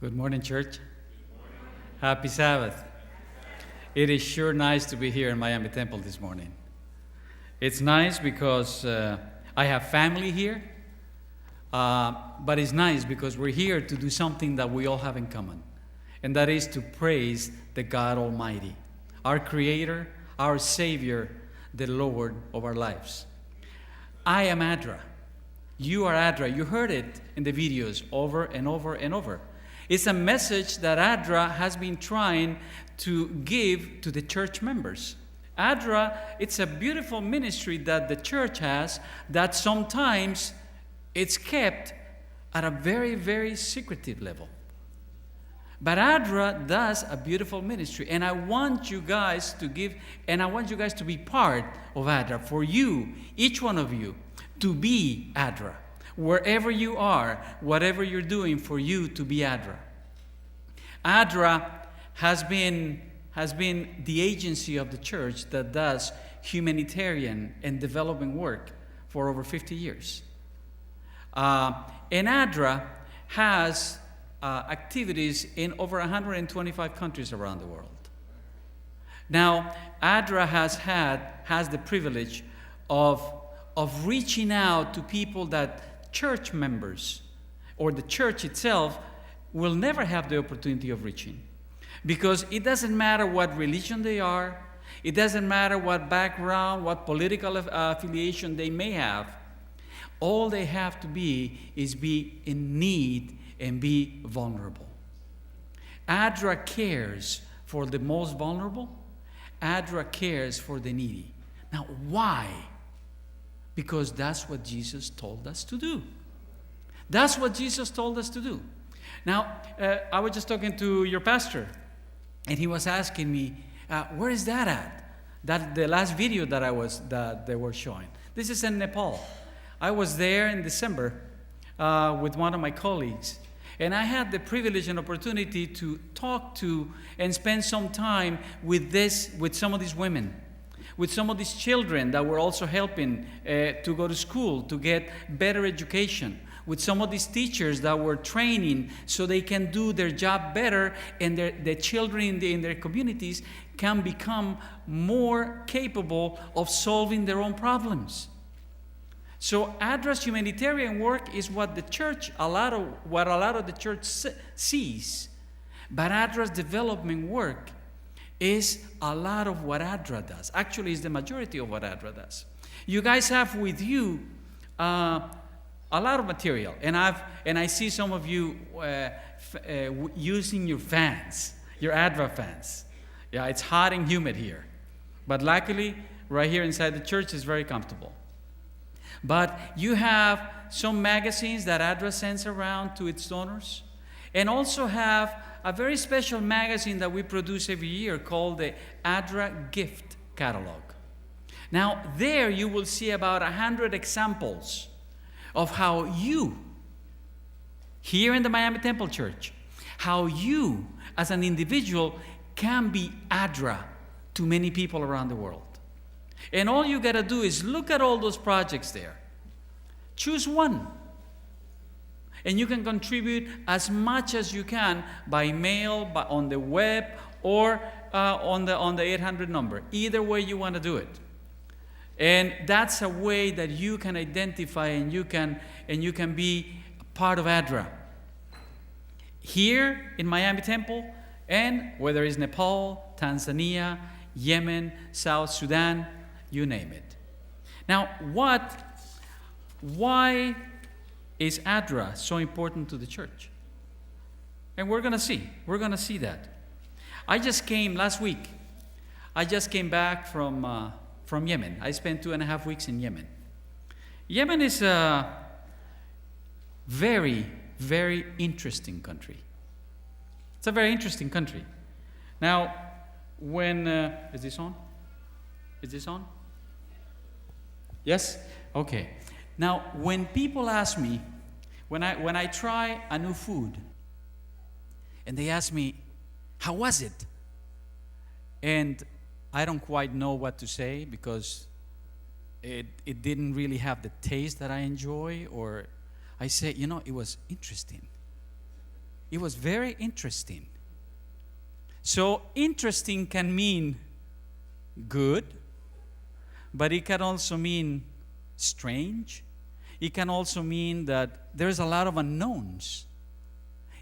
Good morning, church. Happy Sabbath. It is sure nice to be here in Miami Temple this morning. It's nice because I have family here, but it's nice because we're here to do something that we all have in common, and that is to praise the God Almighty, our Creator, our Savior, the Lord of our lives. I am Adra. You are Adra. You heard it in the videos over and over and over. It's a message that Adra has been trying to give to the church members. Adra, it's a beautiful ministry that the church has that sometimes it's kept at a very, very secretive level. But Adra does a beautiful ministry, and I want you guys to be part of Adra. For you, each one of you, to be Adra. Wherever you are, whatever you're doing, for you to be Adra. Adra has been the agency of the church that does humanitarian and development work for over 50 years. And Adra has activities in over 125 countries around the world. Now, Adra has the privilege of reaching out to people that church members or the church itself will never have the opportunity of reaching. Because it doesn't matter what religion they are, it doesn't matter what background, what political affiliation they may have. All they have to be is be in need and be vulnerable. Adra cares for the most vulnerable. Adra cares for the needy. Now, why? Because that's what Jesus told us to do. That's what Jesus told us to do. Now, I was just talking to your pastor, and he was asking me, where is that at? That the last video that they were showing. This is in Nepal. I was there in December with one of my colleagues, and I had the privilege and opportunity to talk to and spend some time with some of these women, with some of these children that were also helping to go to school, to get better education, with some of these teachers that were training so they can do their job better, and the children in their communities can become more capable of solving their own problems. So Adra's humanitarian work is what a lot of the church sees. But Adra's development work is a lot of what Adra does. Actually, it's the majority of what Adra does. You guys have with you a lot of material, and I see some of you using your fans, your Adra fans. Yeah, it's hot and humid here, but luckily, right here inside the church is very comfortable. But you have some magazines that Adra sends around to its donors, and also have a very special magazine that we produce every year called the Adra Gift Catalog. Now, there you will see about 100 examples of how you, here in the Miami Temple Church, how you as an individual can be Adra to many people around the world. And all you got to do is look at all those projects there. Choose one. And you can contribute as much as you can by mail, on the web, or on the 800 number. Either way you want to do it. And that's a way that you can identify and you can be part of Adra. Here in Miami Temple, and whether it's Nepal, Tanzania, Yemen, South Sudan, you name it. Now, why is Adra so important to the church? And we're going to see that. I just came back from Yemen. I spent 2.5 weeks in Yemen. Yemen is a very, very interesting country. It's a very interesting country. Now, when is this on? Is this on? Yes? Okay. Now, when people ask me, when I try a new food, and they ask me, how was it? And I don't quite know what to say because it didn't really have the taste that I enjoy, or I say, it was interesting. it was very interesting. So interesting can mean good, but it can also mean strange. It can also mean that there's a lot of unknowns.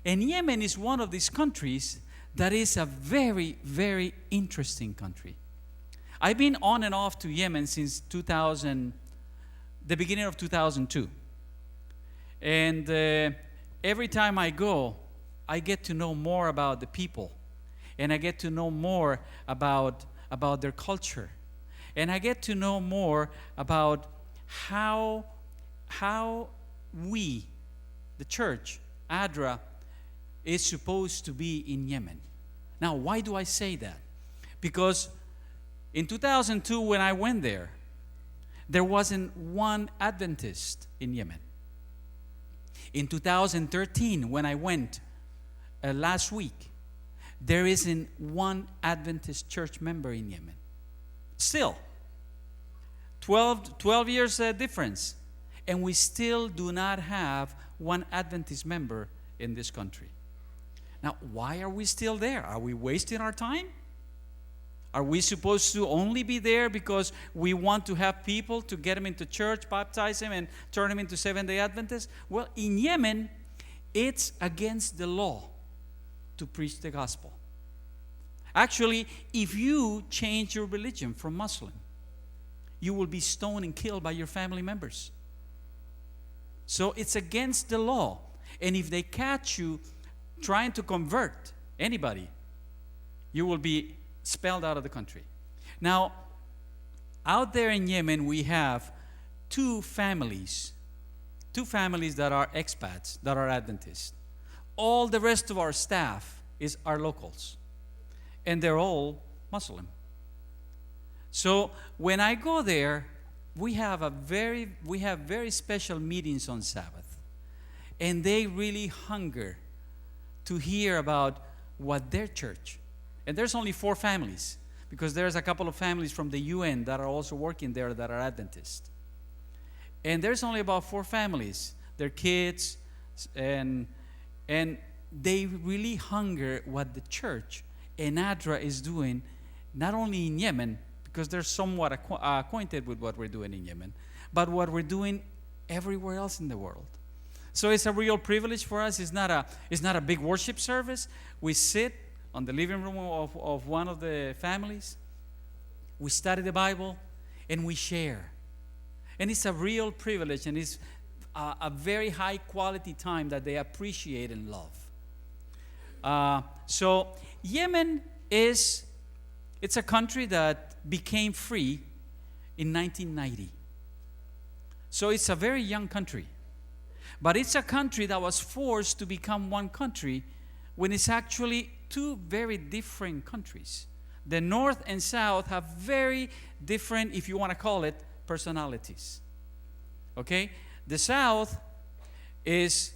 And Yemen is one of these countries that is a very, very interesting country. I've been on and off to Yemen since the beginning of 2002. And every time I go, I get to know more about the people. And I get to know more about their culture. And I get to know more about how we, the church, ADRA, is supposed to be in Yemen. Now, why do I say that? Because in 2002, when I went there wasn't one Adventist in Yemen. In 2013, when I went last week, there isn't one Adventist church member in Yemen. Still, 12 years difference. And we still do not have one Adventist member in this country. Now, why are we still there? Are we wasting our time? Are we supposed to only be there because we want to have people to get them into church, baptize them, and turn them into Seventh-day Adventists? Well, in Yemen, it's against the law to preach the gospel. Actually, if you change your religion from Muslim, you will be stoned and killed by your family members. So it's against the law. And if they catch you trying to convert anybody, you will be expelled out of the country. Now, out there in Yemen, we have two families that are expats, that are Adventists. All the rest of our staff are locals, and they're all Muslim. So when I go there, we have very special meetings on Sabbath, and they really hunger to hear about what their church. And there's only 4 families, because there's a couple of families from the UN that are also working there that are Adventist. And there's only about 4 families, their kids, and they really hunger what the church and ADRA is doing, not only in Yemen, because they're somewhat acquainted with what we're doing in Yemen, but what we're doing everywhere else in the world. So it's a real privilege for us. It's not a big worship service. We sit on the living room of one of the families. We study the Bible, and we share. And it's a real privilege, and it's a very high quality time that they appreciate and love. So Yemen it's a country that became free in 1990. So it's a very young country. But it's a country that was forced to become one country when it's actually 2 very different countries. The North and South have very different, if you want to call it, personalities. Okay? The South is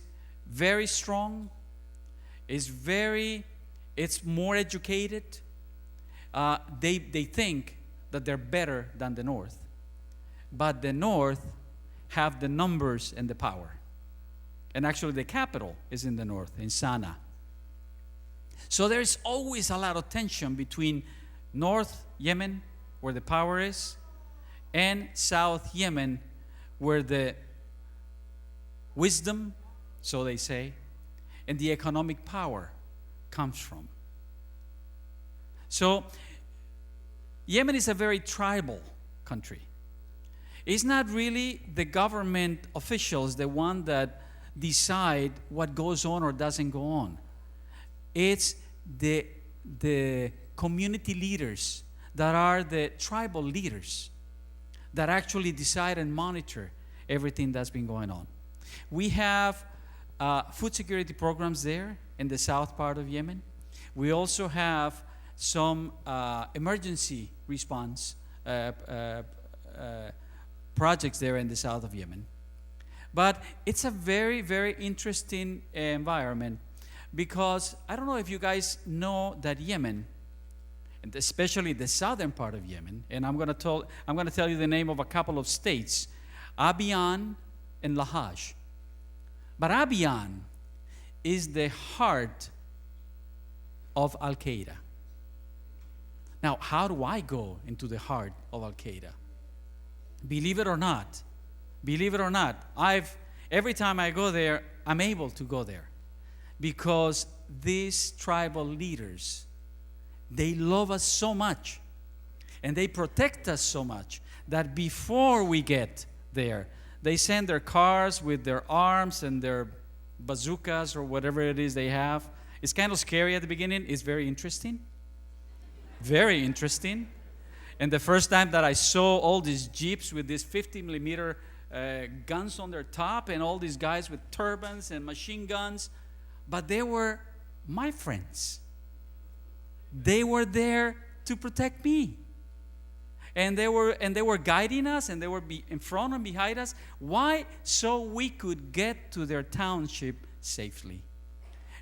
very strong, it's more educated. They think that they're better than the North. But the North have the numbers and the power. And actually the capital is in the north, in Sana'a. So there's always a lot of tension between North Yemen, where the power is, and South Yemen, where the wisdom, so they say, and the economic power comes from. So Yemen is a very tribal country. It's not really the government officials, the one that decide what goes on or doesn't go on. It's the community leaders that are the tribal leaders that actually decide and monitor everything that's been going on. We have food security programs there in the south part of Yemen. We also have some emergency response projects there in the south of Yemen. But it's a very, very interesting environment, because I don't know if you guys know that Yemen, and especially the southern part of Yemen, and I'm going to tell you the name of a couple of states, Abiyan and Lahaj. But Abiyan is the heart of Al Qaeda. Now, how do I go into the heart of Al Qaeda? Believe it or not, every time I go there, I'm able to go there because these tribal leaders, they love us so much and they protect us so much that before we get there, they send their cars with their arms and their bazookas or whatever it is they have. It's kind of scary at the beginning. It's very interesting. Very interesting. And the first time that I saw all these jeeps with these 50 millimeter guns on their top and all these guys with turbans and machine guns, but they were my friends. They were there to protect me. And they were guiding us, and they were in front and behind us. Why? So we could get to their township safely.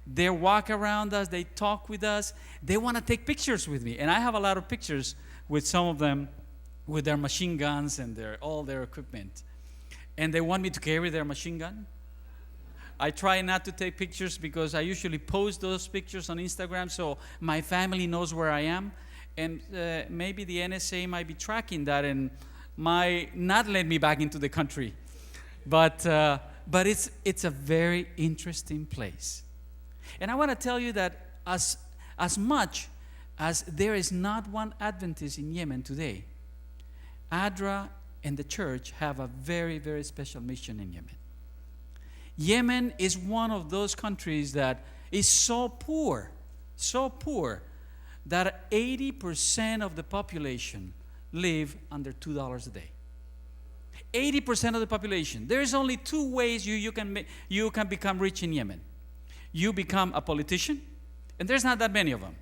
They walk around us, they talk with us, they want to take pictures with me. And I have a lot of pictures with some of them with their machine guns and all their equipment. And they want me to carry their machine gun. I try not to take pictures because I usually post those pictures on Instagram so my family knows where I am. And maybe the NSA might be tracking that and might not let me back into the country. But it's a very interesting place. And I want to tell you that as much as there is not one Adventist in Yemen today, ADRA and the church have a very, very special mission in Yemen. Yemen is one of those countries that is so poor, that 80% of the population live under $2 a day. 80% of the population. There is only two ways you can become rich in Yemen. You become a politician, and there's not that many of them.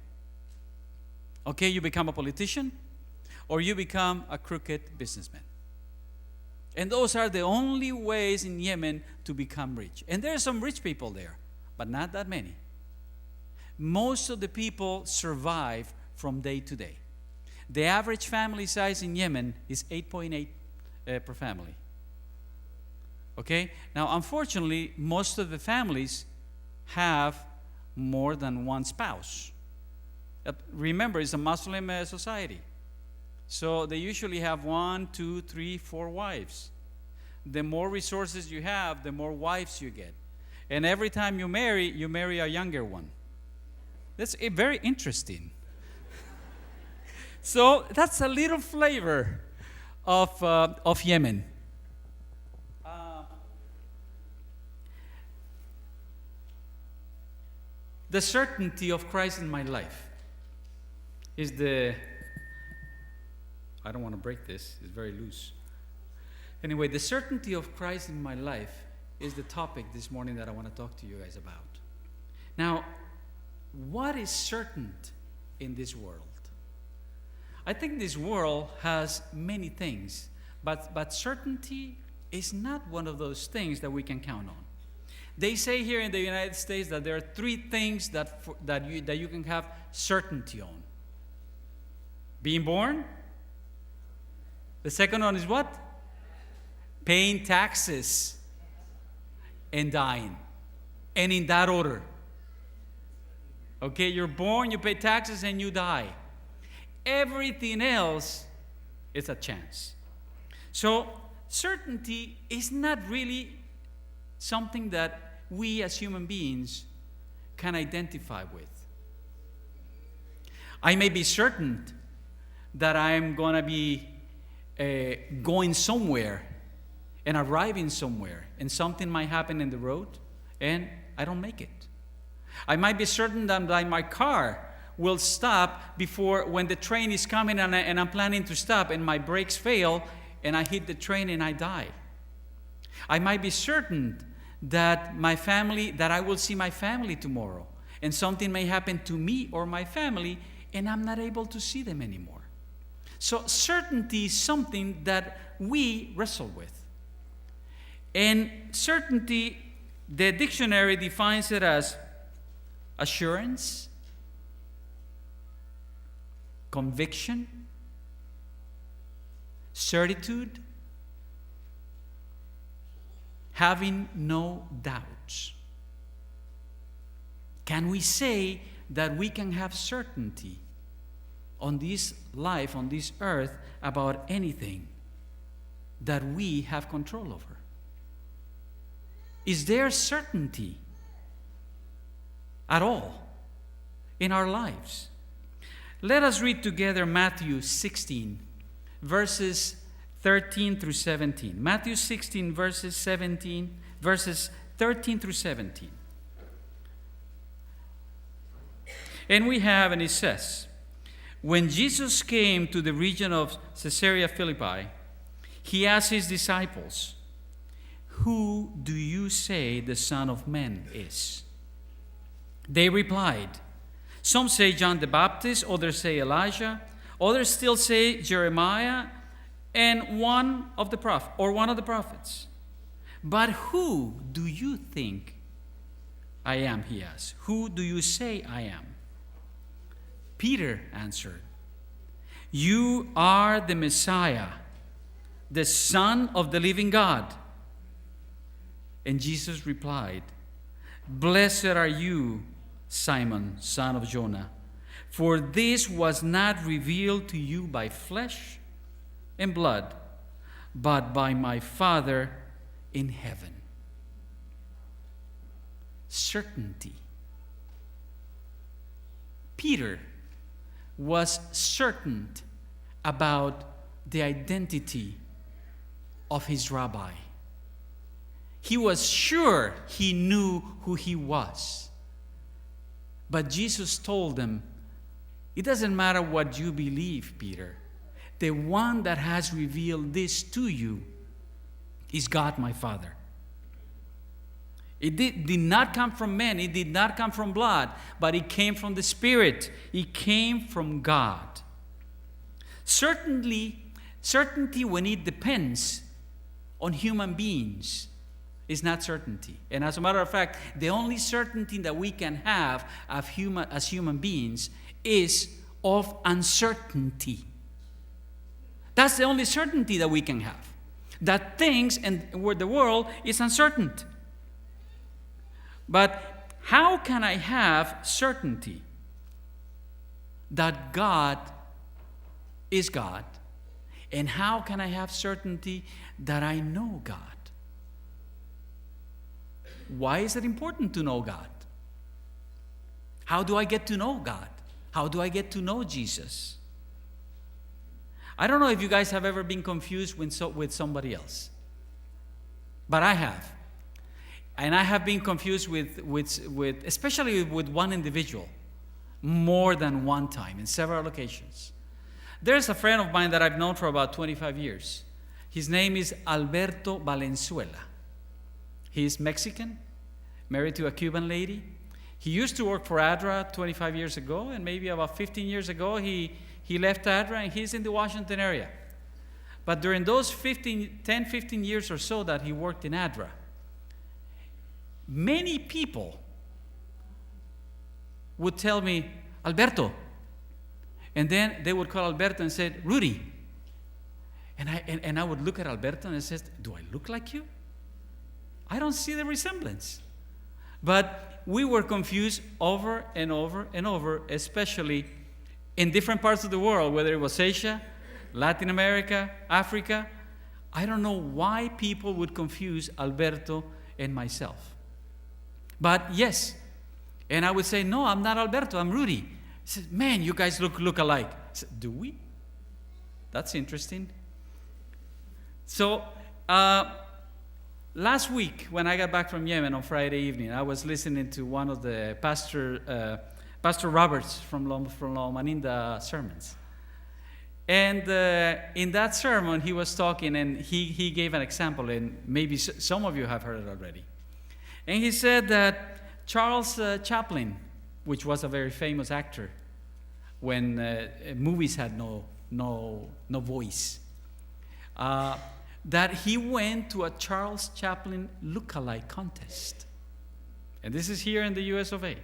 Okay, you become a politician, or you become a crooked businessman. And those are the only ways in Yemen to become rich. And there are some rich people there, but not that many. Most of the people survive from day to day. The average family size in Yemen is 8.8 per family. Okay? Now, unfortunately, most of the families have more than one spouse. Remember, it's a Muslim society. So they usually have 1, 2, 3, 4 wives. The more resources you have, the more wives you get. And every time you marry a younger one. That's very interesting. So that's a little flavor of Yemen. The certainty of Christ in my life is I don't want to break this, it's very loose. Anyway, the certainty of Christ in my life is the topic this morning that I want to talk to you guys about. Now, what is certain in this world? I think this world has many things, but certainty is not one of those things that we can count on. They say here in the United States that there are 3 things that you can have certainty on. Being born. The second one is what? Paying taxes and dying. And in that order. Okay, you're born, you pay taxes, and you die. Everything else is a chance. So, certainty is not really something that we as human beings can identify with. I may be certain that I'm going to be going somewhere and arriving somewhere, and something might happen in the road, and I don't make it. I might be certain that my car will stop before when the train is coming and I'm planning to stop, and my brakes fail, and I hit the train and I die. I might be certain that I will see my family tomorrow, and something may happen to me or my family, and I'm not able to see them anymore. So certainty is something that we wrestle with. And certainty, the dictionary defines it as assurance, conviction, certitude, having no doubts. Can we say that we can have certainty on this life, on this earth, about anything that we have control over? Is there certainty at all in our lives? Let us read together Matthew 16, verses 13 through 17. Matthew 16, verses 13 through 17. And we have, and it says, when Jesus came to the region of Caesarea Philippi, he asked his disciples, "Who do you say the Son of Man is?" They replied, "Some say John the Baptist, others say Elijah, others still say Jeremiah, and one of the prophets. But who do you think I am?" he asked. "Who do you say I am?" Peter answered, "You are the Messiah, the Son of the living God." And Jesus replied, "Blessed are you, Simon, son of Jonah, for this was not revealed to you by flesh and blood, but by my Father in heaven." Certainty. Peter was certain about the identity of his rabbi. He was sure he knew who he was. But Jesus told them, "It doesn't matter what you believe, Peter. The one that has revealed this to you is God, my Father." It did not come from men. It did not come from blood, but it came from the Spirit. It came from God. Certainty when it depends on human beings is not certainty. And as a matter of fact, the only certainty that we can have as human beings is of uncertainty. That's the only certainty that we can have. That things and the world is uncertain. But how can I have certainty that God is God? And how can I have certainty that I know God? Why is it important to know God? How do I get to know God? How do I get to know Jesus? I don't know if you guys have ever been confused with somebody else, but I have. And I have been confused with especially with one individual more than one time in several occasions. There's a friend of mine that I've known for about 25 years. His name is Alberto Valenzuela. He is Mexican, married to a Cuban lady. He used to work for ADRA 25 years ago, and maybe about 15 years ago, he left ADRA, and he's in the Washington area. But during those 10, 15 years or so that he worked in ADRA, many people would tell me, "Alberto." And then they would call Alberto and say, "Rudy." And I would look at Alberto and I said, "Do I look like you? I don't see the resemblance." But we were confused over and over and over, especially in different parts of the world, whether it was Asia, Latin America, Africa. I don't know why people would confuse Alberto and myself. But yes, and I would say, "No, I'm not Alberto, I'm Rudy." He said, "Man, you guys look alike." I said, "Do we? That's interesting." So last week, when I got back from Yemen on Friday evening, I was listening to one of the Pastor Roberts from Loma Linda sermons. And in that sermon, he was talking, and he gave an example, and maybe some of you have heard it already. And he said that Charles Chaplin, which was a very famous actor when movies had no voice, that he went to a Charles Chaplin look-alike contest. And this is here in the US of A.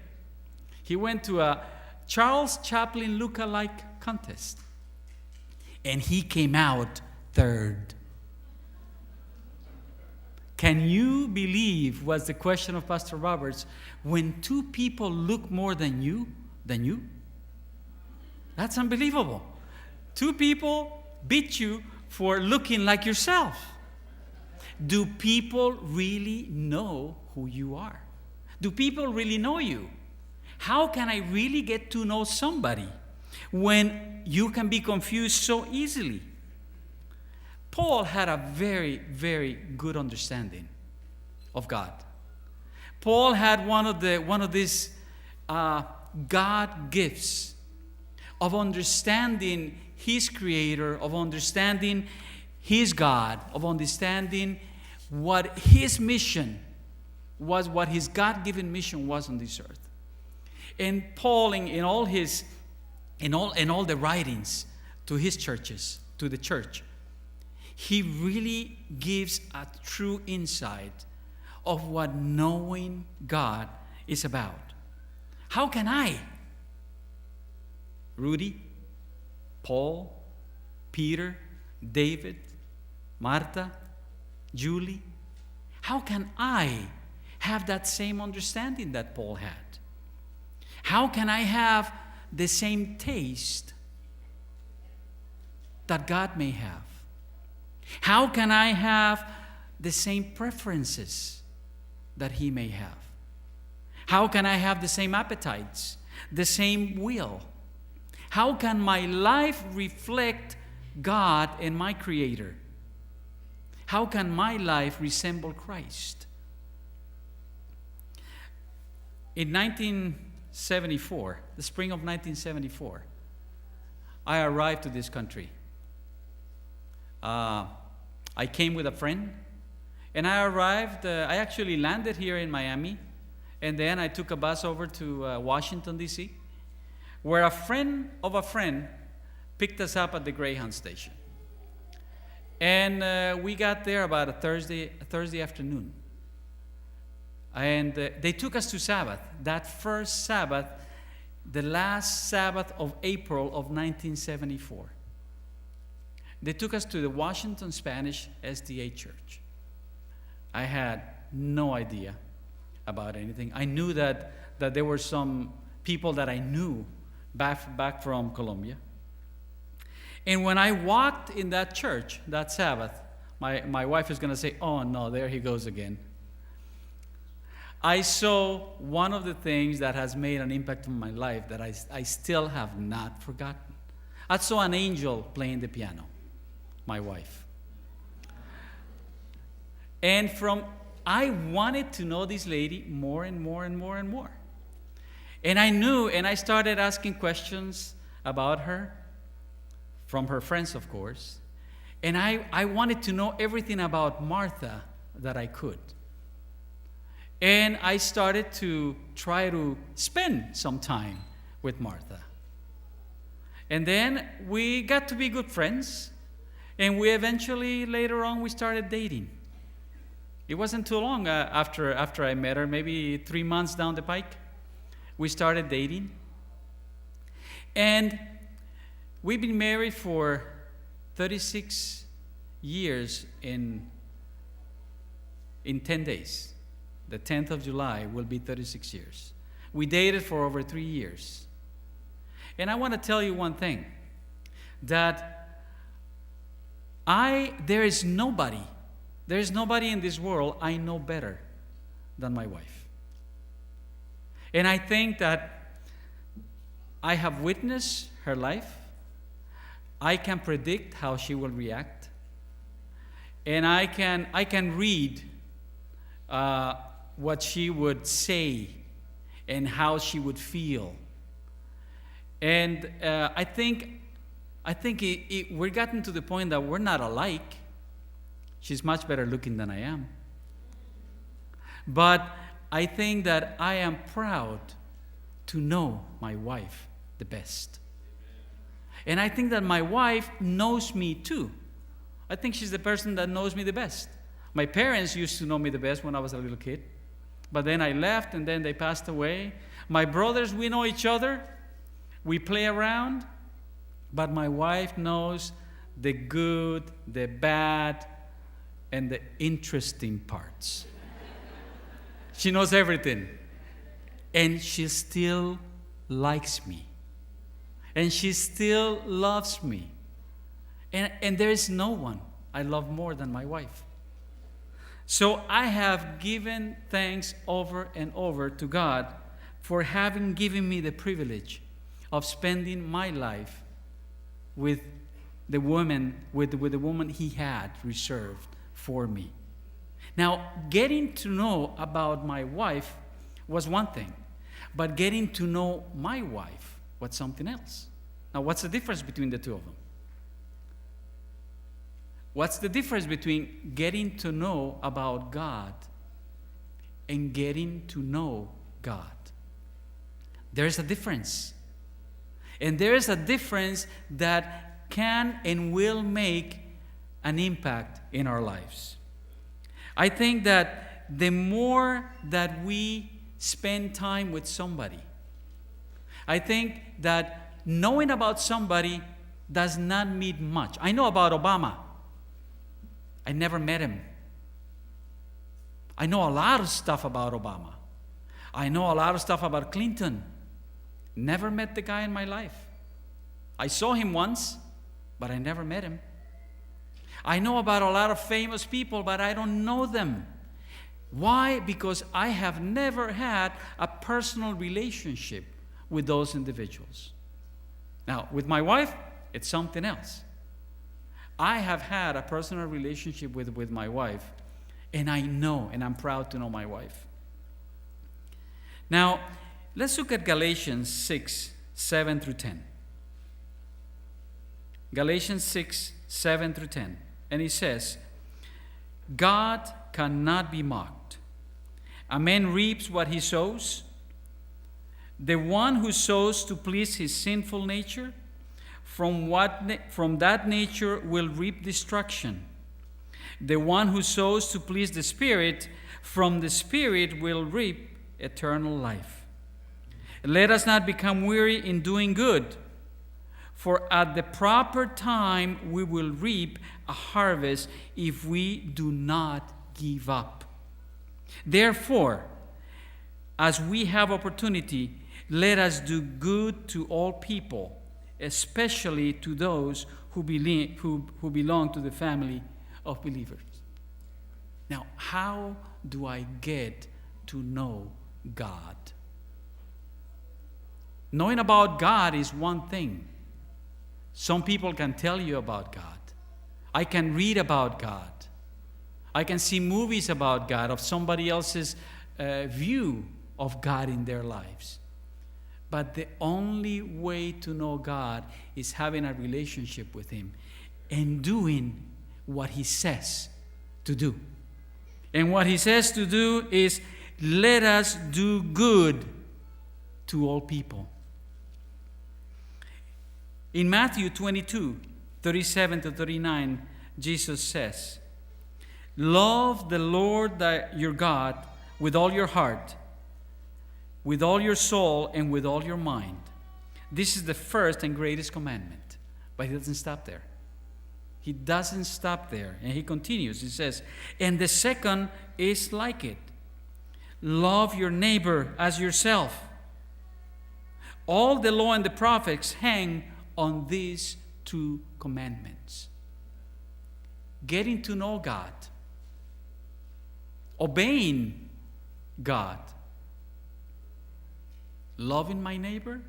He went to a Charles Chaplin look-alike contest. And he came out third. Can you believe, was the question of Pastor Roberts, when two people look more than you? That's unbelievable. Two people beat you for looking like yourself. Do people really know who you are? Do people really know you? How can I really get to know somebody when you can be confused so easily? Paul had a very, very good understanding of God. Paul had one of these God gifts of understanding his Creator, of understanding his God, of understanding what his mission was, what his God-given mission was on this earth. And Paul, in all the writings to his churches, to the church, he really gives a true insight of what knowing God is about. How can I, Rudy, Paul, Peter, David, Martha, Julie, how can I have that same understanding that Paul had? How can I have the same taste that God may have? How can I have the same preferences that he may have? How can I have the same appetites, the same will? How can my life reflect God and my Creator? How can my life resemble Christ? In 1974, the spring of 1974, I arrived to this country. I came with a friend, and I arrived, I actually landed here in Miami, and then I took a bus over to Washington, D.C., where a friend of a friend picked us up at the Greyhound station. And we got there about a Thursday afternoon. And they took us to Sabbath, that first Sabbath, the last Sabbath of April of 1974. They took us to the Washington Spanish SDA church. I had no idea about anything. I knew that there were some people that I knew back from Colombia. And when I walked in that church that Sabbath, my wife is going to say, "Oh no, there he goes again." I saw one of the things that has made an impact on my life that I still have not forgotten. I saw an angel playing the piano, my wife. And I wanted to know this lady more and more and more and more. And I knew, and I started asking questions about her, from her friends, of course. And I wanted to know everything about Martha that I could. And I started to try to spend some time with Martha. And then we got to be good friends. And we eventually, later on, we started dating. It wasn't too long after I met her, maybe 3 months down the pike, we started dating. And we've been married for 36 years in 10 days. The 10th of July will be 36 years. We dated for over 3 years. And I want to tell you one thing, that there is nobody in this world I know better than my wife. And I think that I have witnessed her life. I can predict how she will react. And I can read what she would say and how she would feel. And I think we're gotten to the point that we're not alike. She's much better looking than I am. But I think that I am proud to know my wife the best. And I think that my wife knows me too. I think she's the person that knows me the best. My parents used to know me the best when I was a little kid. But then I left, and then they passed away. My brothers, we know each other. We play around. But my wife knows the good, the bad, and the interesting parts. She knows everything. And she still likes me. And she still loves me. And there is no one I love more than my wife. So I have given thanks over and over to God for having given me the privilege of spending my life with the woman He had reserved for me. Now, getting to know about my wife was one thing, but getting to know my wife was something else. Now, what's the difference between the two of them? What's the difference between getting to know about God and getting to know God? There's a difference. And there is a difference that can and will make an impact in our lives. I think that the more that we spend time with somebody, I think that knowing about somebody does not mean much. I know about Obama. I never met him. I know a lot of stuff about Obama. I know a lot of stuff about Clinton. Never met the guy in my life. I saw him once, but I never met him. I know about a lot of famous people, but I don't know them. Why? Because I have never had a personal relationship with those individuals. Now, with my wife, it's something else. I have had a personal relationship with my wife, and I know, and I'm proud to know my wife. Now, let's look at Galatians 6, 7 through 10. Galatians 6, 7 through 10. And he says, God cannot be mocked. A man reaps what he sows. The one who sows to please his sinful nature, from that nature will reap destruction. The one who sows to please the Spirit, from the Spirit will reap eternal life. Let us not become weary in doing good, for at the proper time we will reap a harvest if we do not give up. Therefore, as we have opportunity, let us do good to all people, especially to those who belong to the family of believers. Now, how do I get to know God? Knowing about God is one thing. Some people can tell you about God. I can read about God. I can see movies about God, of somebody else's view of God in their lives. But the only way to know God is having a relationship with Him and doing what He says to do. And what He says to do is, let us do good to all people. In Matthew 22, 37 to 39, Jesus says, love the Lord your God with all your heart, with all your soul, and with all your mind. This is the first and greatest commandment. But He doesn't stop there. He doesn't stop there. And He continues. He says, and the second is like it. Love your neighbor as yourself. All the law and the prophets hang on these two commandments. Getting to know God. Obeying God. Loving my neighbor.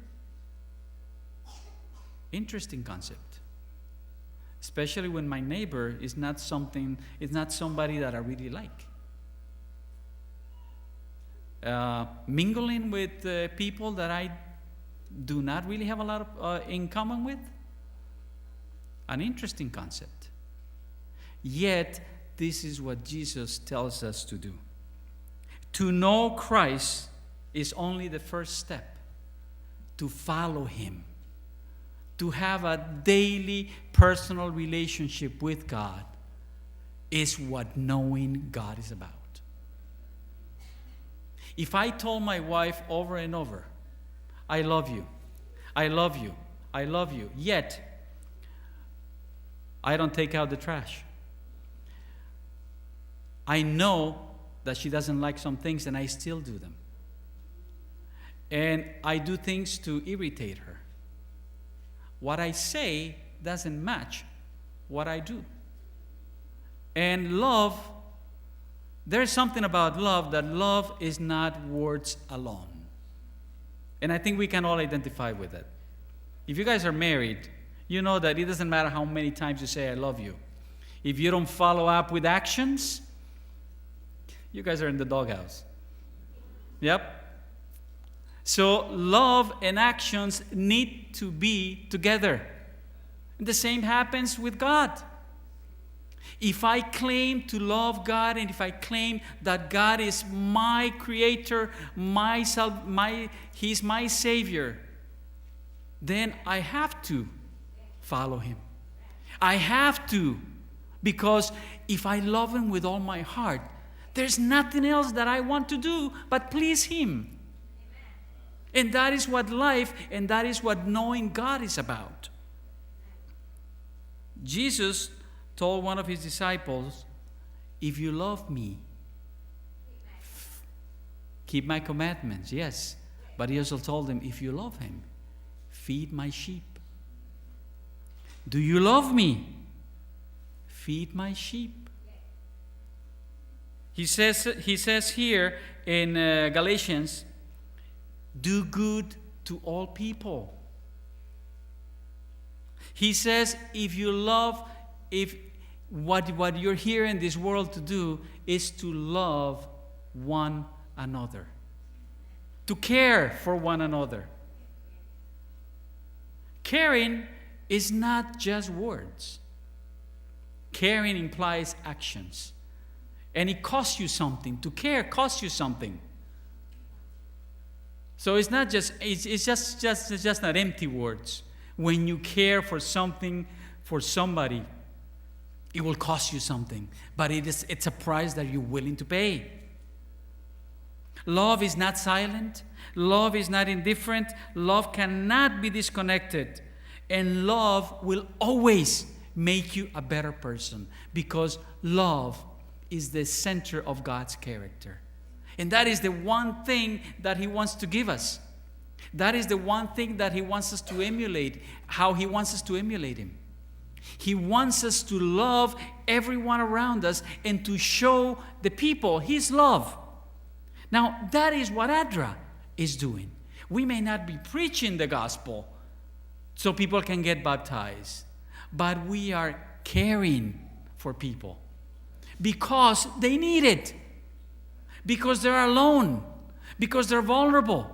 Interesting concept. Especially when my neighbor is not somebody that I really like. Mingling with people that I do not really have a lot of in common with. An interesting concept. Yet, this is what Jesus tells us to do. To know Christ is only the first step. To follow Him. To have a daily personal relationship with God is what knowing God is about. If I told my wife over and over, I love you, I love you, I love you, yet I don't take out the trash. I know that she doesn't like some things, and I still do them. And I do things to irritate her. What I say doesn't match what I do. And love, there's something about love, that love is not words alone. And I think we can all identify with it. If you guys are married, you know that it doesn't matter how many times you say, I love you. If you don't follow up with actions, you guys are in the doghouse. Yep. So love and actions need to be together. And the same happens with God. If I claim to love God, and if I claim that God is my creator, He's my Savior, then I have to follow Him. I have to, because if I love Him with all my heart, there's nothing else that I want to do but please Him. And that is what life, and that is what knowing God is about. Jesus told one of His disciples, if you love me, keep my commandments. Yes. But He also told them, if you love Him, feed my sheep. Do you love me? Feed my sheep. He says here in Galatians, do good to all people. He says, if you love, if what you're here in this world to do is to love one another, to care for one another. Caring is not just words. Caring implies actions. And it costs you something. To care costs you something. So it's not just not empty words. When you care for something, for somebody, it will cost you something. But it's a price that you're willing to pay. Love is not silent. Love is not indifferent. Love cannot be disconnected. And love will always make you a better person, because love is the center of God's character. And that is the one thing that He wants to give us. That is the one thing that He wants us to emulate, how He wants us to emulate Him. He wants us to love everyone around us and to show the people His love. Now, that is what ADRA is doing. We may not be preaching the gospel so people can get baptized, but we are caring for people because they need it, because they're alone, because they're vulnerable,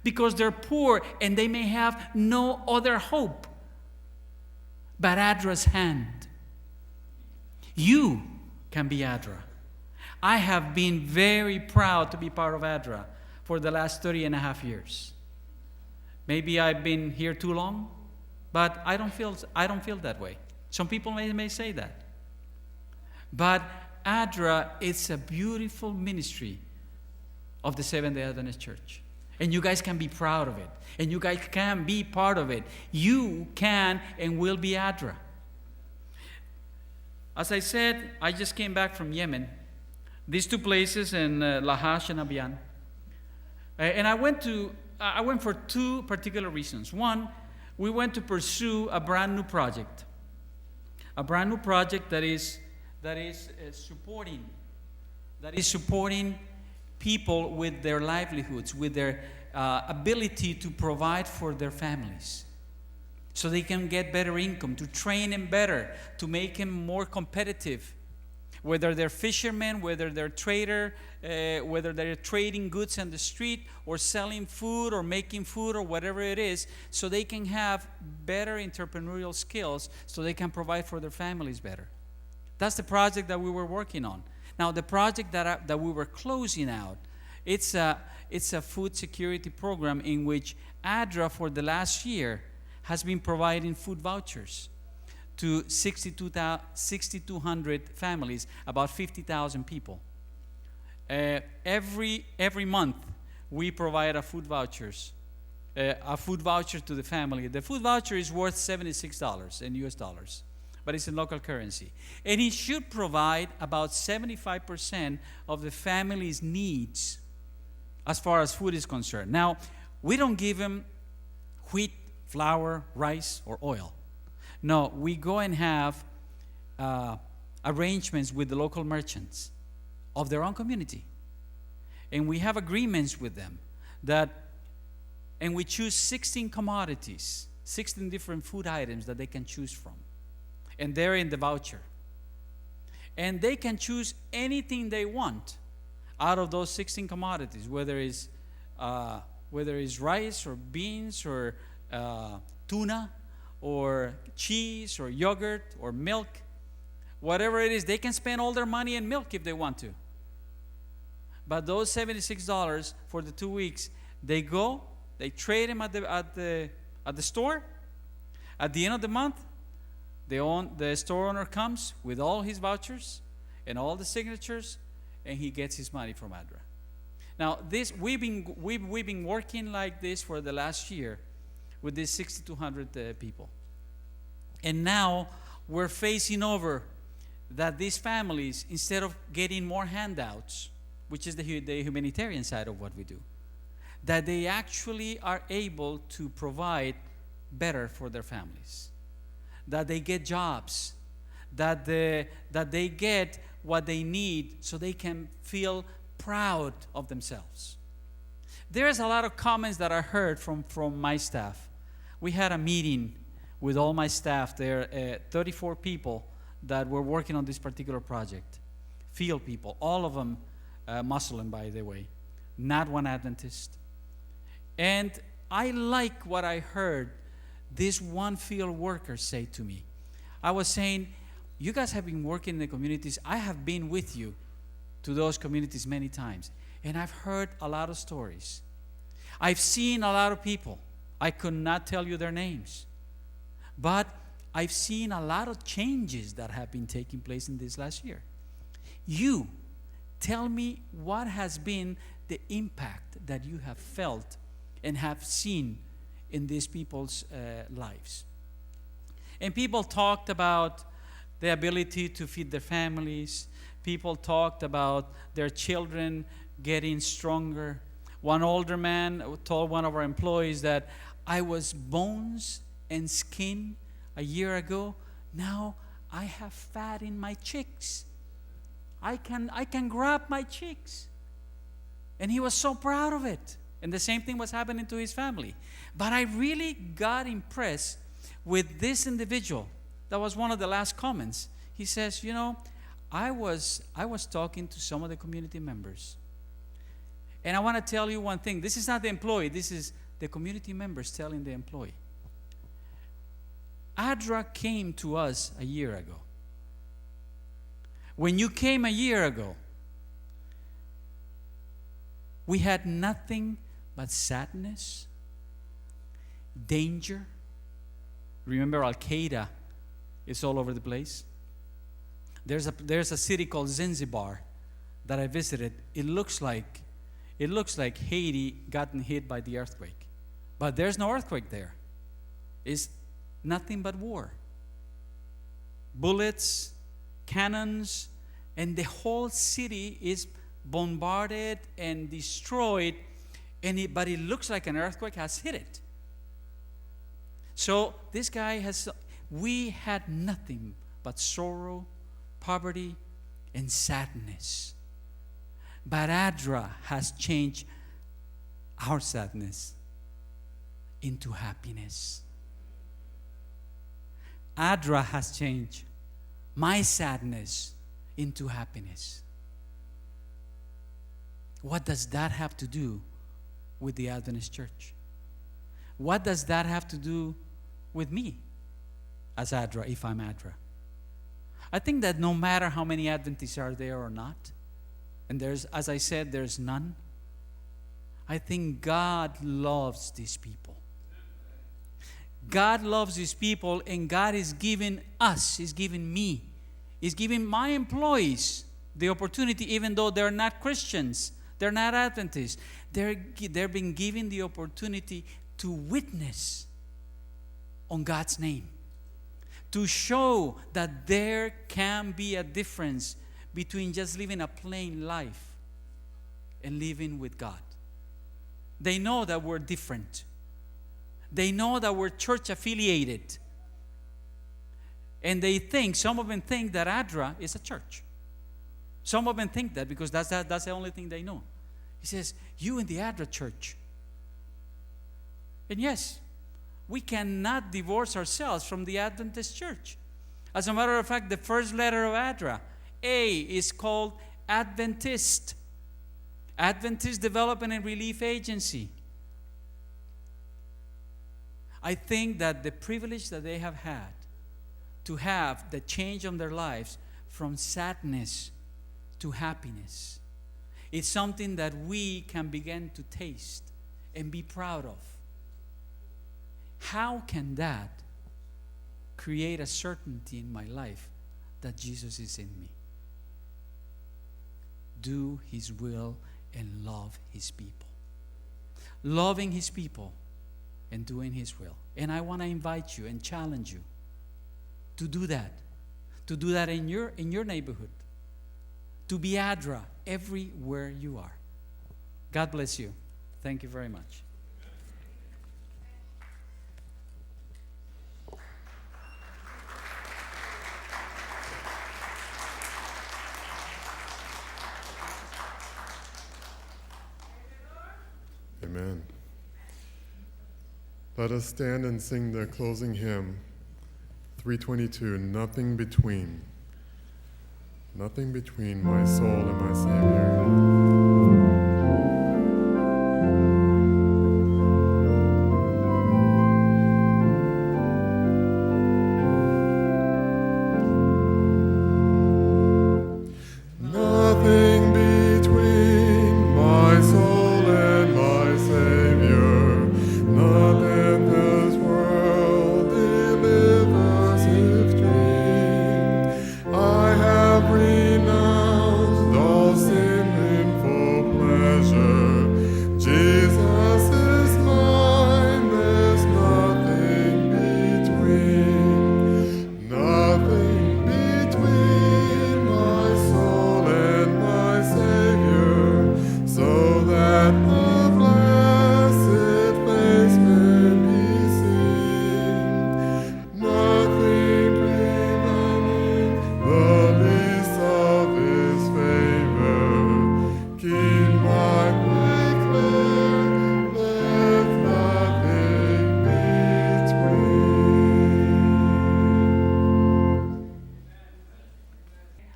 because they're poor and they may have no other hope but ADRA's hand. You can be ADRA. I have been very proud to be part of ADRA for the last 30 and a half years. Maybe I've been here too long, but I don't feel that way. Some people may say that. But ADRA is a beautiful ministry of the Seventh-day Adventist Church. And you guys can be proud of it. And you guys can be part of it. You can and will be ADRA. As I said, I just came back from Yemen. These two places in Lahash and Abiyan. And I went for two particular reasons. One, we went to pursue a brand new project. A brand new project that is supporting people with their livelihoods, with their ability to provide for their families, so they can get better income, to train them better, to make them more competitive. Whether they're fishermen, whether they're trader, whether they're trading goods on the street or selling food or making food or whatever it is, so they can have better entrepreneurial skills, so they can provide for their families better. That's the project that we were working on. Now, the project that we were closing out, it's a food security program in which ADRA for the last year has been providing food vouchers to 6,200 families, about 50,000 people. Every month, we provide a food voucher to the family. The food voucher is worth $76 in US dollars, but it's in local currency. And it should provide about 75% of the family's needs as far as food is concerned. Now, we don't give them wheat, flour, rice, or oil. No, we go and have arrangements with the local merchants of their own community. And we have agreements with them and we choose 16 commodities, 16 different food items that they can choose from. And they're in the voucher. And they can choose anything they want out of those 16 commodities, whether it's rice or beans or tuna or cheese or yogurt or milk. Whatever it is, they can spend all their money in milk if they want to. But those $76 for the 2 weeks, they trade them at the store. At the end of the month, the store owner comes with all his vouchers and all the signatures, and he gets his money from ADRA. Now, we've been working like this for the last year with these 6,200 people, and now we're facing over that these families, instead of getting more handouts, which is the humanitarian side of what we do, that they actually are able to provide better for their families, that they get jobs, that they get what they need so they can feel proud of themselves. There's a lot of comments that I heard from my staff. We had a meeting with all my staff there, 34 people that were working on this particular project, field people, all of them Muslim, by the way, not one Adventist. And I like what I heard this one field worker say to me. I was saying, you guys have been working in the communities. I have been with you to those communities many times, and I've heard a lot of stories. I've seen a lot of people. I could not tell you their names, but I've seen a lot of changes that have been taking place in this last year. You tell me what has been the impact that you have felt and have seen in these people's lives. And people talked about the ability to feed their families. People talked about their children getting stronger. One older man told one of our employees that I was bones and skin a year ago. Now I have fat in my cheeks. I can grab my cheeks. And he was so proud of it. And the same thing was happening to his family. But I really got impressed with this individual. That was one of the last comments. He says, I was talking to some of the community members. And I want to tell you one thing. This is not the employee. This is the community members telling the employee. ADRA came to us a year ago. When you came a year ago, we had nothing but sadness, danger. Remember, Al-Qaeda is all over the place. There's a city called Zanzibar that I visited. It looks like Haiti gotten hit by the earthquake, but there's no earthquake there. It's nothing but war. Bullets, cannons, and the whole city is bombarded and destroyed, but it looks like an earthquake has hit it. So this guy we had nothing but sorrow, poverty, and sadness. But ADRA has changed our sadness into happiness. ADRA has changed my sadness into happiness. What does that have to do with the Adventist Church? What does that have to do with me as ADRA, if I'm ADRA? I think that no matter how many Adventists are there or not, and as I said, there's none, I think God loves these people. God loves these people, and God is giving us, He's giving me, He's giving my employees the opportunity, even though they're not Christians, they're not Adventists, they're being given the opportunity to witness on God's name, to show that there can be a difference between just living a plain life and living with God. They know that we're different. They know that we're church affiliated. And they think, some of them think that ADRA is a church. Some of them think that because that's the only thing they know. He says, you in the ADRA church. And yes, we cannot divorce ourselves from the Adventist church. As a matter of fact, the first letter of ADRA, A, is called Adventist. Adventist Development and Relief Agency. I think that the privilege that they have had to have the change of their lives from sadness to happiness, it's something that we can begin to taste and be proud of. How can that create a certainty in my life that Jesus is in me? Do His will and love His people. Loving His people and doing His will. And I want to invite you and challenge you to do that. To do that in your neighborhood. To be ADRA everywhere you are. God bless you. Thank you very much. Amen. Let us stand and sing the closing hymn, 322, Nothing Between. Nothing between my soul and my Savior.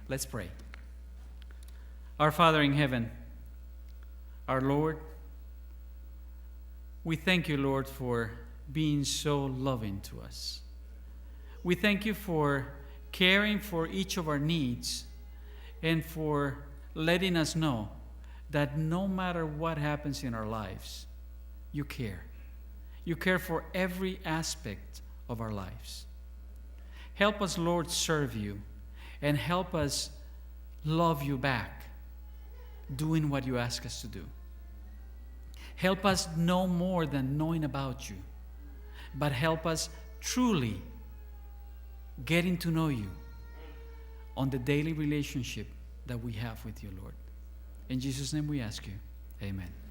Let's pray. Our Father in heaven, our Lord, we thank you, Lord, for being so loving to us. We thank you for caring for each of our needs and for letting us know that no matter what happens in our lives, you care. You care for every aspect of our lives. Help us, Lord, serve you, and help us love you back, doing what you ask us to do. Help us know more than knowing about you, but help us truly getting to know you on the daily relationship that we have with you, Lord. In Jesus' name we ask you. Amen.